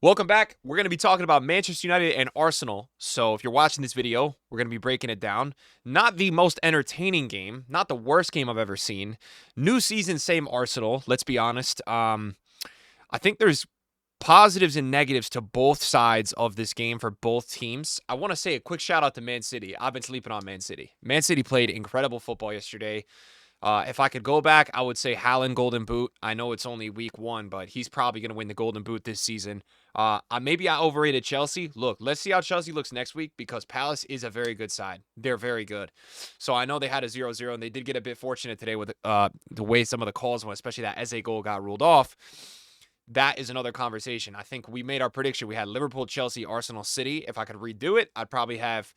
Welcome back. We're going to be talking about Manchester United and Arsenal. So, if you're watching this video, we're going to be breaking it down. Not the most entertaining game, not the worst game I've ever seen. New season, same Arsenal. Let's be honest. I think there's positives and negatives to both sides of this game for both teams. I want to say a quick shout out to Man City. I've been sleeping on Man City. Man City played incredible football yesterday. If I could go back, I would say Haaland Golden Boot. I know it's only week one, but he's probably going to win the Golden Boot this season. Maybe I overrated Chelsea. Look, let's see how Chelsea looks next week because Palace is a very good side. They're very good. So I know they had a 0-0, and they did get a bit fortunate today with the way some of the calls went, especially that Eze goal got ruled off. That is another conversation. I think we made our prediction. We had Liverpool, Chelsea, Arsenal, City. If I could redo it, I'd probably have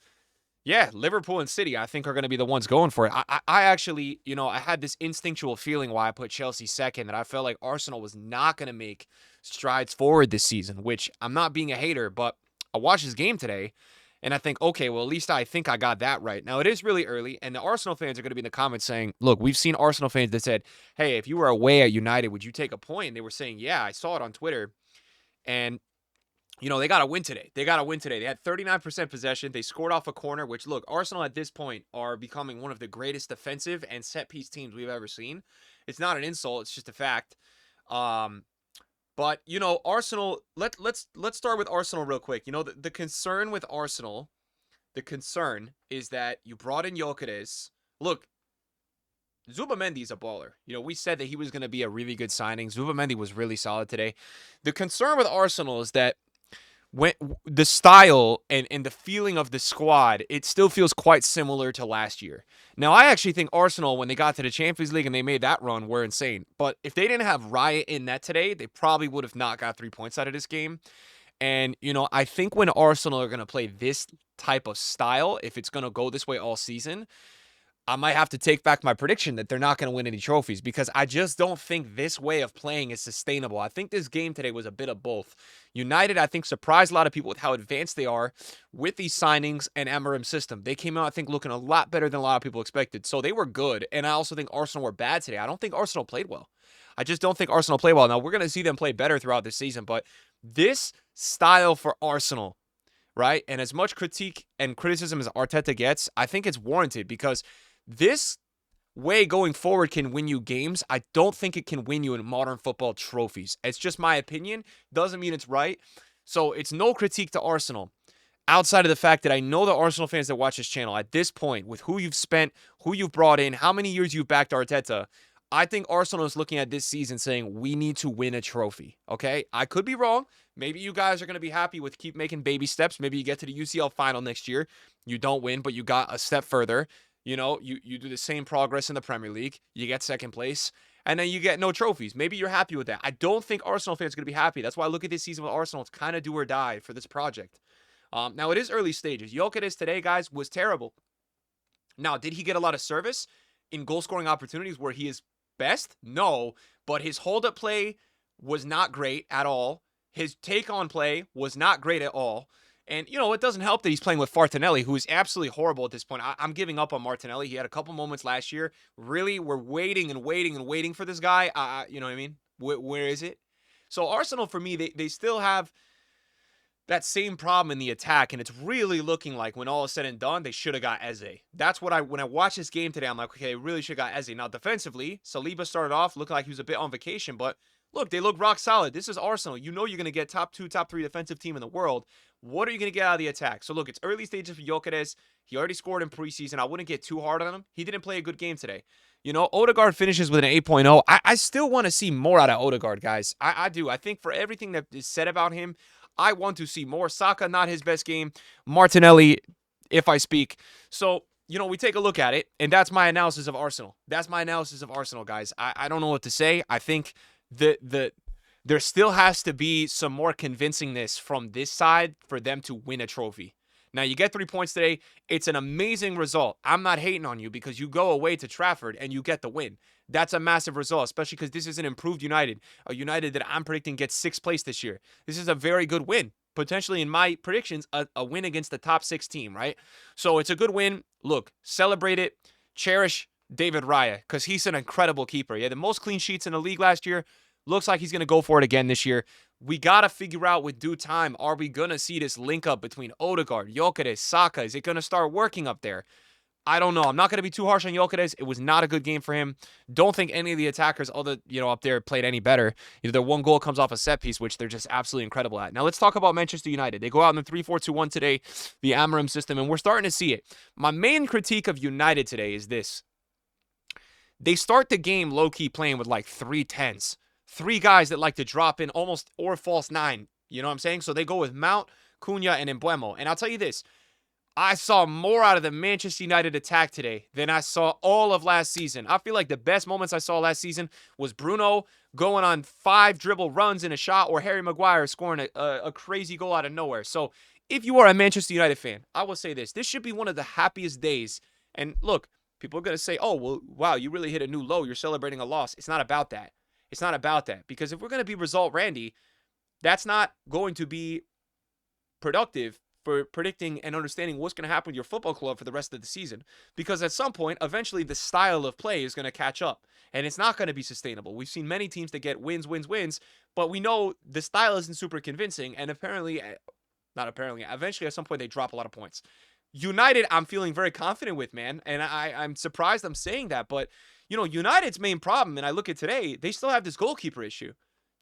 Liverpool and City, I think, are going to be the ones going for it. I actually, I had this instinctual feeling why I put Chelsea second, that I felt like Arsenal was not going to make strides forward this season, which I'm not being a hater, but I watched this game today, and I think, okay, well, at least I think I got that right. Now, it is really early, and the Arsenal fans are going to be in the comments saying, look, we've seen Arsenal fans that said, hey, if you were away at United, would you take a point? And they were saying, yeah, I saw it on Twitter, and they got to win today. They got to win today. They had 39% possession. They scored off a corner, which, look, Arsenal at this point are becoming one of the greatest defensive and set-piece teams we've ever seen. It's not an insult. It's just a fact. But, Arsenal, let's start with Arsenal real quick. The concern with Arsenal, the concern is that you brought in Gyökeres. Look, Zubamendi's a baller. We said that he was going to be a really good signing. Zubamendi was really solid today. The concern with Arsenal is that when the style and the feeling of the squad, it still feels quite similar to last year. Now, I actually think Arsenal, when they got to the Champions League and they made that run, were insane. But if they didn't have Raya in net today, they probably would have not got 3 points out of this game. And, I think when Arsenal are going to play this type of style, if it's going to go this way all season, I might have to take back my prediction that they're not going to win any trophies because I just don't think this way of playing is sustainable. I think this game today was a bit of both. United, I think, surprised a lot of people with how advanced they are with these signings and Amorim's system. They came out, I think, looking a lot better than a lot of people expected. So they were good. And I also think Arsenal were bad today. I don't think Arsenal played well. I just don't think Arsenal played well. Now, we're going to see them play better throughout the season, but this style for Arsenal, right, and as much critique and criticism as Arteta gets, I think it's warranted because this way going forward can win you games. I don't think it can win you in modern football trophies. It's just my opinion. Doesn't mean it's right. So it's no critique to Arsenal. Outside of the fact that I know the Arsenal fans that watch this channel at this point, with who you've spent, who you've brought in, how many years you've backed Arteta, I think Arsenal is looking at this season saying, we need to win a trophy. Okay? I could be wrong. Maybe you guys are going to be happy with keep making baby steps. Maybe you get to the UCL final next year. You don't win, but you got a step further. You do the same progress in the Premier League. You get second place, and then you get no trophies. Maybe you're happy with that. I don't think Arsenal fans are going to be happy. That's why I look at this season with Arsenal. It's kind of do or die for this project. Now, it is early stages. Gyökeres today, guys, was terrible. Now, did he get a lot of service in goal-scoring opportunities where he is best? No, but his hold-up play was not great at all. His take-on play was not great at all. And, it doesn't help that he's playing with Martinelli, who is absolutely horrible at this point. I'm giving up on Martinelli. He had a couple moments last year. Really, we're waiting and waiting and waiting for this guy. You know what I mean? Where is it? So Arsenal, for me, they still have that same problem in the attack, and it's really looking like when all is said and done, they should have got Eze. That's what when I watched this game today, I'm like, okay, they really should have got Eze. Now, defensively, Saliba started off looking like he was a bit on vacation, but look, they look rock solid. This is Arsenal. You're going to get top 2, top 3 defensive team in the world. What are you going to get out of the attack? So, look, it's early stages for Gyökeres. He already scored in preseason. I wouldn't get too hard on him. He didn't play a good game today. Odegaard finishes with an 8.0. I still want to see more out of Odegaard, guys. I do. I think for everything that is said about him, I want to see more. Saka, not his best game. Martinelli, if I speak. So, we take a look at it, and that's my analysis of Arsenal. That's my analysis of Arsenal, guys. I don't know what to say. I think there still has to be some more convincingness from this side for them to win a trophy. Now, you get 3 points today. It's an amazing result. I'm not hating on you because you go away to Trafford and you get the win. That's a massive result, especially because this is an improved United, a United that I'm predicting gets 6th place this year. This is a very good win. Potentially, in my predictions, a win against the top 6 team, right? So it's a good win. Look, celebrate it. Cherish David Raya because he's an incredible keeper. He had the most clean sheets in the league last year. Looks like he's going to go for it again this year. We got to figure out with due time, are we going to see this link up between Odegaard, Gyökeres, Saka? Is it going to start working up there? I don't know. I'm not going to be too harsh on Gyökeres. It was not a good game for him. Don't think any of the attackers up there played any better. Their one goal comes off a set piece, which they're just absolutely incredible at. Now let's talk about Manchester United. They go out in the 3-4-2-1 today, the Amorim system, and we're starting to see it. My main critique of United today is this. They start the game low-key playing with like 3 10s. 3 guys that like to drop in almost or false 9. You know what I'm saying? So they go with Mount, Cunha, and Mbeumo. And I'll tell you this. I saw more out of the Manchester United attack today than I saw all of last season. I feel like the best moments I saw last season was Bruno going on 5 dribble runs in a shot, or Harry Maguire scoring a crazy goal out of nowhere. So if you are a Manchester United fan, I will say this. This should be one of the happiest days. And look, people are going to say, oh, well, wow, you really hit a new low. You're celebrating a loss. It's not about that. It's not about that. Because if we're going to be result Randy, that's not going to be productive for predicting and understanding what's going to happen with your football club for the rest of the season. Because at some point, eventually, the style of play is going to catch up. And it's not going to be sustainable. We've seen many teams that get wins, but we know the style isn't super convincing. And eventually, at some point, they drop a lot of points. United, I'm feeling very confident with, man. And I'm surprised I'm saying that. But, United's main problem, and I look at today, they still have this goalkeeper issue.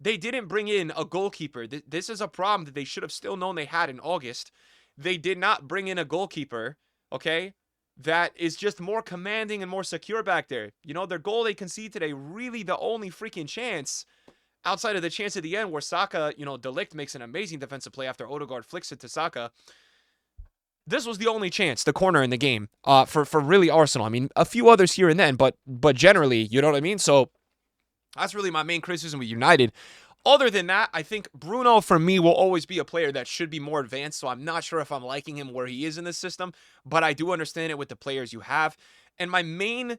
They didn't bring in a goalkeeper. This is a problem that they should have still known they had in August. They did not bring in a goalkeeper, okay, that is just more commanding and more secure back there. Their goal they concede today, really the only freaking chance outside of the chance at the end where Saka, De Ligt makes an amazing defensive play after Odegaard flicks it to Saka. This was the only chance, the corner in the game, for really Arsenal. I mean, a few others here and then, but generally, you know what I mean? So that's really my main criticism with United. Other than that, I think Bruno, for me, will always be a player that should be more advanced, so I'm not sure if I'm liking him where he is in this system, but I do understand it with the players you have. And my main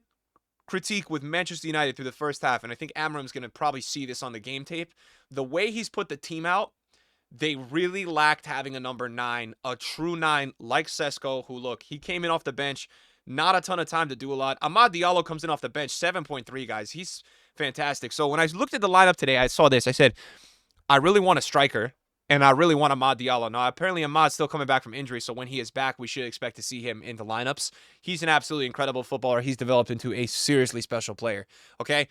critique with Manchester United through the first half, and I think Amorim's going to probably see this on the game tape, the way he's put the team out, they really lacked having a number 9, a true 9 like Sesko, who, look, he came in off the bench, not a ton of time to do a lot. Amad Diallo comes in off the bench, 7.3, guys. He's fantastic. So when I looked at the lineup today, I saw this. I said, I really want a striker, and I really want Amad Diallo. Now, apparently Amad's still coming back from injury, so when he is back, we should expect to see him in the lineups. He's an absolutely incredible footballer. He's developed into a seriously special player, okay?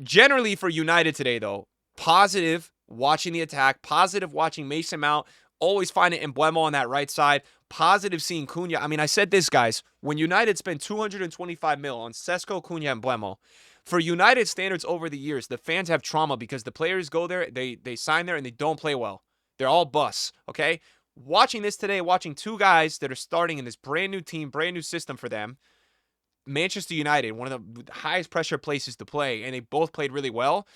Generally for United today, though, positive watching the attack, positive watching Mason Mount, always finding Mbeumo on that right side, positive seeing Cunha. I mean, I said this, guys, when United spent 225 mil on Sesko, Cunha, and Mbeumo, for United standards over the years, the fans have trauma because the players go there, they sign there, and they don't play well. They're all busts, okay? Watching this today, watching 2 guys that are starting in this brand new team, brand new system for them, Manchester United, one of the highest pressure places to play, and they both played really well.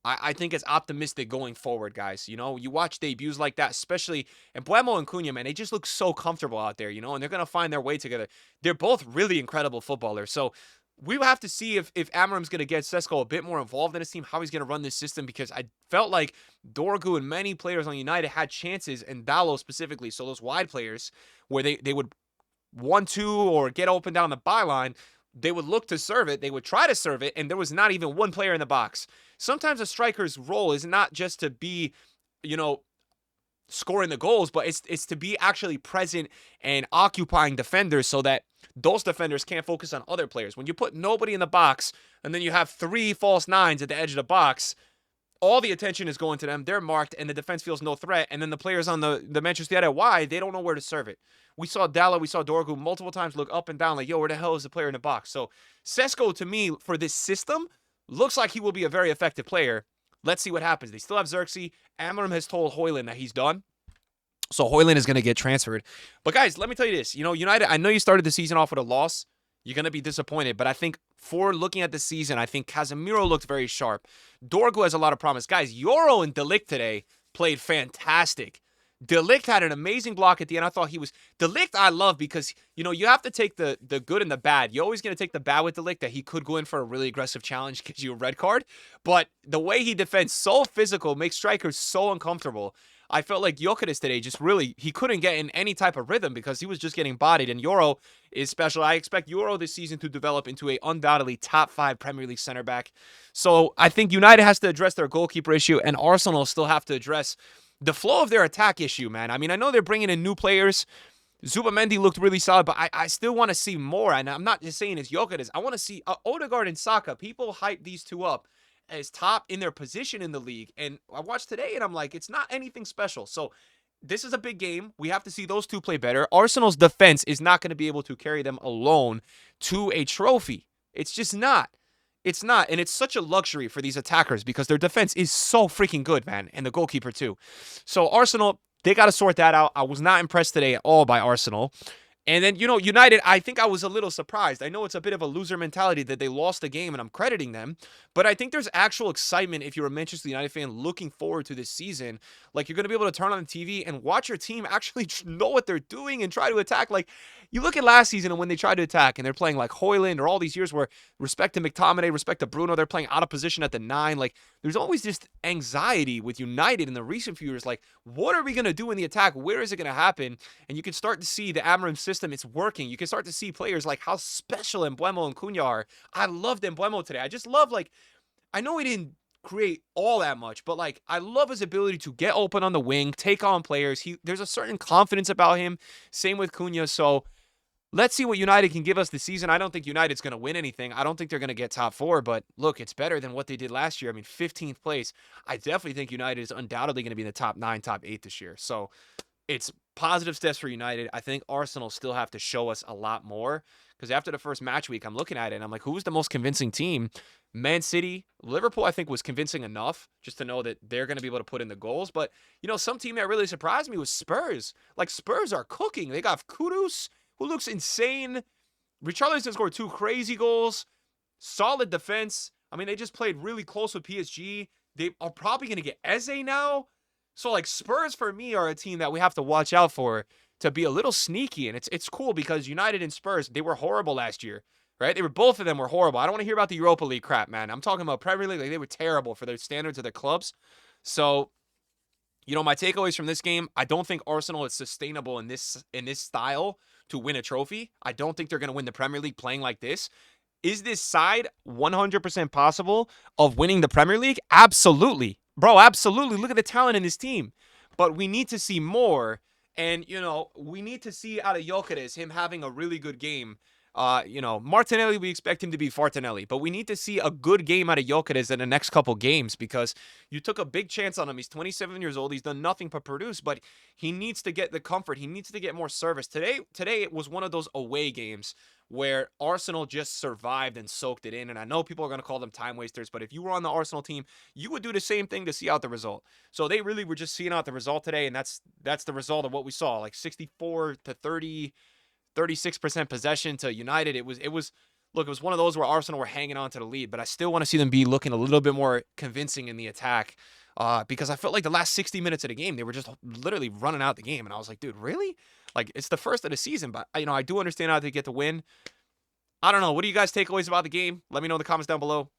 I think it's optimistic going forward, guys. You watch debuts like that, especially, and Mbeumo and Cunha, man, they just look so comfortable out there, and they're going to find their way together. They're both really incredible footballers. So we will have to see if Amorim's going to get Sesko a bit more involved in his team, how he's going to run this system, because I felt like Dorgu and many players on United had chances, and Dalot specifically, so those wide players, where they would 1-2 or get open down the byline, they would look to serve it. They would try to serve it, and there was not even one player in the box. Sometimes a striker's role is not just to be, scoring the goals, but it's to be actually present and occupying defenders so that those defenders can't focus on other players. When you put nobody in the box and then you have 3 false 9s at the edge of the box, all the attention is going to them. They're marked, and the defense feels no threat. And then the players on the Manchester United wide, they don't know where to serve it. We saw Dalot, we saw Dorgu multiple times look up and down like, yo, where the hell is the player in the box? So Sesko, to me, for this system, looks like he will be a very effective player. Let's see what happens. They still have Xerxes. Amorim has told Højlund that he's done. So Højlund is going to get transferred. But guys, let me tell you this. United, I know you started the season off with a loss. You're going to be disappointed. But I think for looking at the season, I think Casemiro looked very sharp. Dorgu has a lot of promise. Guys, Yoro and De Ligt today played fantastic. De Ligt had an amazing block at the end. I thought he was De Ligt. I love because you have to take the good and the bad. You're always going to take the bad with De Ligt, that he could go in for a really aggressive challenge, gives you a red card. But the way he defends, so physical, makes strikers so uncomfortable. I felt like Gyökeres today just really, he couldn't get in any type of rhythm because he was just getting bodied. And Euro is special. I expect Euro this season to develop into a undoubtedly top 5 Premier League center back. So I think United has to address their goalkeeper issue, and Arsenal still have to address the flow of their attack issue, man. I mean, I know they're bringing in new players. Zubamendi looked really solid, but I still want to see more. And I'm not just saying it's Gyökeres. I want to see Odegaard and Saka. People hype these two up as top in their position in the league. And I watched today, and I'm like, it's not anything special. So this is a big game. We have to see those two play better. Arsenal's defense is not going to be able to carry them alone to a trophy. It's just not. It's not, and it's such a luxury for these attackers because their defense is so freaking good, man, and the goalkeeper too. So Arsenal, they got to sort that out. I was not impressed today at all by Arsenal. And then, United, I think I was a little surprised. I know it's a bit of a loser mentality that they lost the game, and I'm crediting them. But I think there's actual excitement if you're a Manchester United fan looking forward to this season. Like, you're going to be able to turn on the TV and watch your team actually know what they're doing and try to attack. Like, you look at last season and when they tried to attack, and they're playing like Højlund, or all these years where respect to McTominay, respect to Bruno, they're playing out of position at the 9. Like, there's always just anxiety with United in the recent few years. Like, what are we going to do in the attack? Where is it going to happen? And you can start to see the Amorim system, it's working. You can start to see players like how special Mbeumo and Cunha are. I loved Mbeumo today. I just love, like, I know he didn't create all that much, but like, I love his ability to get open on the wing, take on players. There's a certain confidence about him. Same with Cunha. So let's see what United can give us this season. I don't think United's going to win anything. I don't think they're going to get top 4, but look, it's better than what they did last year. I mean, 15th place. I definitely think United is undoubtedly going to be in the top 9, top 8 this year. So it's positive steps for United. I think Arsenal still have to show us a lot more, because after the first match week, I'm looking at it and I'm like, who's the most convincing team? Man City, Liverpool, I think was convincing enough just to know that they're going to be able to put in the goals. But, some team that really surprised me was Spurs. Like, Spurs are cooking. They got Kudus, who looks insane. Richarlison scored 2 crazy goals. Solid defense. I mean, they just played really close with PSG. They are probably going to get Eze now. So, like, Spurs, for me, are a team that we have to watch out for to be a little sneaky. And it's cool because United and Spurs, they were horrible last year, right? Both of them were horrible. I don't want to hear about the Europa League crap, man. I'm talking about Premier League. Like, they were terrible for their standards of their clubs. So, my takeaways from this game, I don't think Arsenal is sustainable in this style to win a trophy. I don't think they're going to win the Premier League playing like this. Is this side 100% possible of winning the Premier League? Absolutely. Bro, absolutely. Look at the talent in this team. But we need to see more. And, we need to see out of Gyökeres him having a really good game. Martinelli, we expect him to be Fartinelli, but we need to see a good game out of Gyökeres in the next couple games, because you took a big chance on him. He's 27 years old. He's done nothing but produce, but he needs to get the comfort. He needs to get more service. Today it was one of those away games where Arsenal just survived and soaked it in. And I know people are going to call them time wasters, but if you were on the Arsenal team, you would do the same thing to see out the result. So they really were just seeing out the result today, and that's the result of what we saw, like 64 to 30. 36% possession to United. It was one of those where Arsenal were hanging on to the lead, but I still want to see them be looking a little bit more convincing in the attack, because I felt like the last 60 minutes of the game, they were just literally running out the game. And I was like, dude, really? Like, it's the first of the season, but I do understand how they get the win. I don't know. What do you guys takeaways about the game? Let me know in the comments down below.